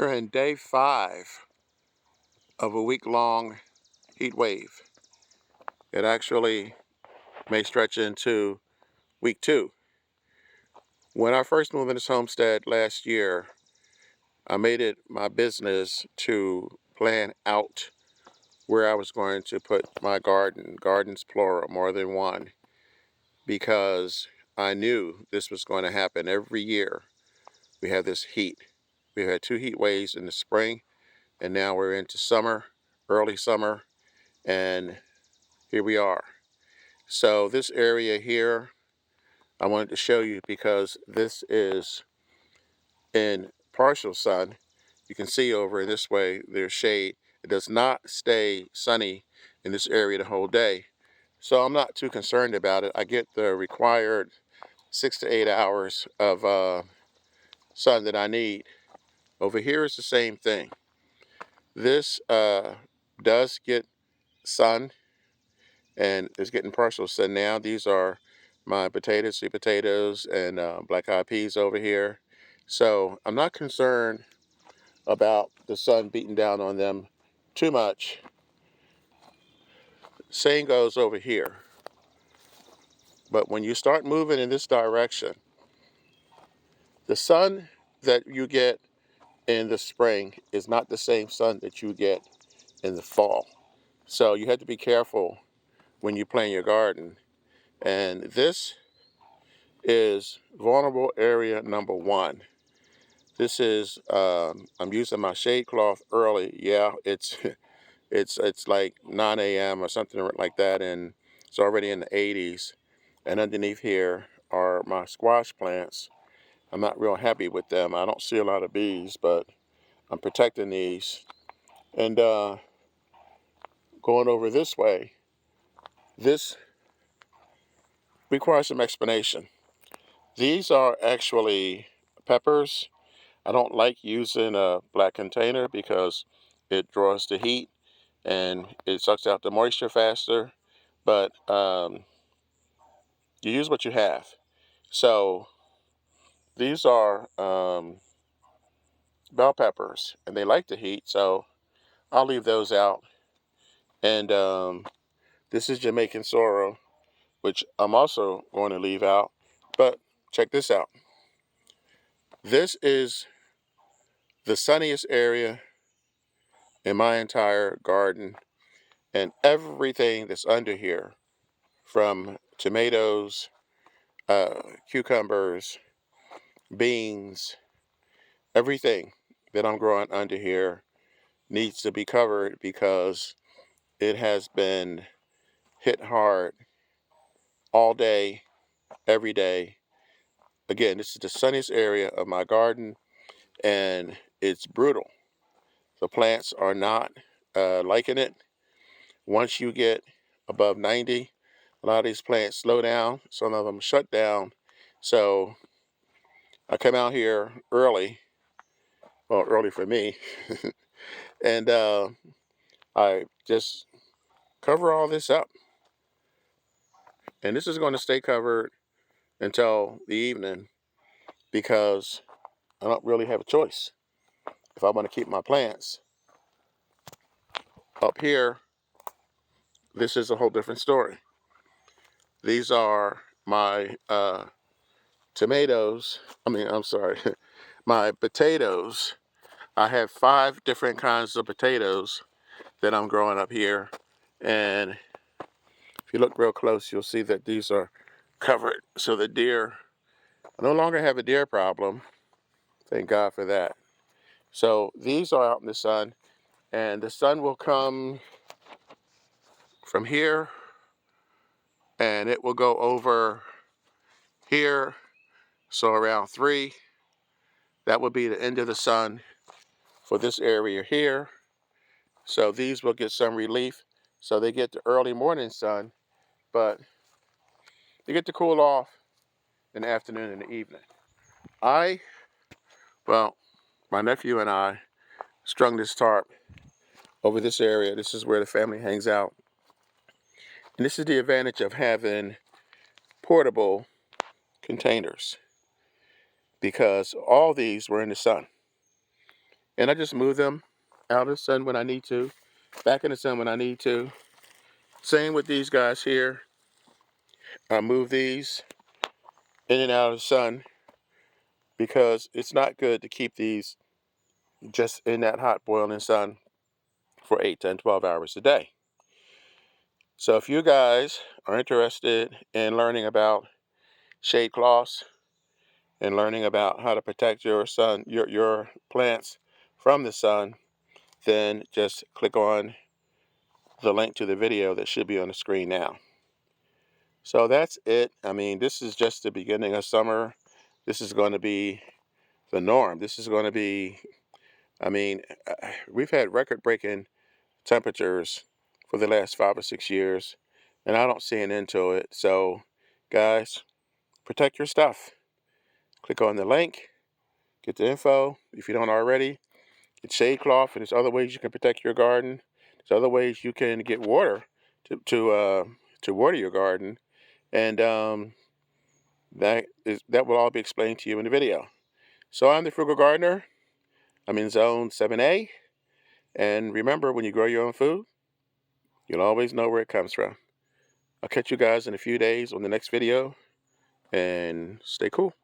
We're in day 5 of a week-long heat wave. It actually may stretch into week 2. When I first moved in this homestead last year, I made it my business to plan out where I was going to put my gardens plural, more than one, because I knew this was going to happen every year. We have this heat. We had 2 heat waves in the spring, and now we're into summer, early summer, and here we are. So this area here, I wanted to show you because this is in partial sun. You can see over this way, there's shade. It does not stay sunny in this area the whole day. So I'm not too concerned about it. I get the required 6 to 8 hours of sun that I need. Over here is the same thing. This does get sun, and it's getting partial sun now. These are my potatoes, sweet potatoes, and black eyed peas over here. So I'm not concerned about the sun beating down on them too much. Same goes over here. But when you start moving in this direction, the sun that you get in the spring is not the same sun that you get in the fall. So you have to be careful when you plant your garden. And this is vulnerable area number 1. This is, I'm using my shade cloth early. Yeah, it's it's like 9 a.m. or something like that, and it's already in the 80s. And underneath here are my squash plants. I'm not real happy with them. I don't see a lot of bees, but I'm protecting these. And going over this way, this requires some explanation. These are actually peppers. I don't like using a black container because it draws the heat and it sucks out the moisture faster, but you use what you have. So these are bell peppers, and they like the heat, so I'll leave those out. And this is Jamaican sorrel, which I'm also going to leave out. But check this out. This is the sunniest area in my entire garden, and everything that's under here, from tomatoes, cucumbers, beans, everything that I'm growing under here needs to be covered because it has been hit hard all day, every day. Again, this is the sunniest area of my garden, and it's brutal. The plants are not liking it. Once you get above 90, a lot of these plants slow down. Some of them shut down. So I come out here early, well, early for me, and I just cover all this up. And this is going to stay covered until the evening because I don't really have a choice. If I want to keep my plants up here, this is a whole different story. These are my tomatoes. I'm sorry, my potatoes. I have 5 different kinds of potatoes that I'm growing up here. And if you look real close, you'll see that these are covered. So the deer, I no longer have a deer problem. Thank God for that. So these are out in the sun, and the sun will come from here, and it will go over here. So around 3, that will be the end of the sun for this area here. So these will get some relief. So they get the early morning sun, but they get to cool off in the afternoon and the evening. Well, my nephew and I strung this tarp over this area. This is where the family hangs out. And this is the advantage of having portable containers, because all these were in the sun. and I just move them out of the sun when I need to, back in the sun when I need to. Same with these guys here. I move these in and out of the sun because it's not good to keep these just in that hot boiling sun for 8, 10, 12 hours a day. So if you guys are interested in learning about shade cloths and learning about how to protect your plants from the sun, then just click on the link to the video that should be on the screen now. So that's it. I mean, this is just the beginning of summer. This is going to be the norm. This is going to be, I mean, we've had record-breaking temperatures for the last 5 or 6 years, and I don't see an end to it. So, guys, protect your stuff. Click on the link, get the info if you don't already. Get shade cloth, and there's other ways you can protect your garden. There's other ways you can get water to water your garden, and that will all be explained to you in the video. So I'm the Frugal Gardener. I'm in Zone 7A, and remember, when you grow your own food, you'll always know where it comes from. I'll catch you guys in a few days on the next video, and stay cool.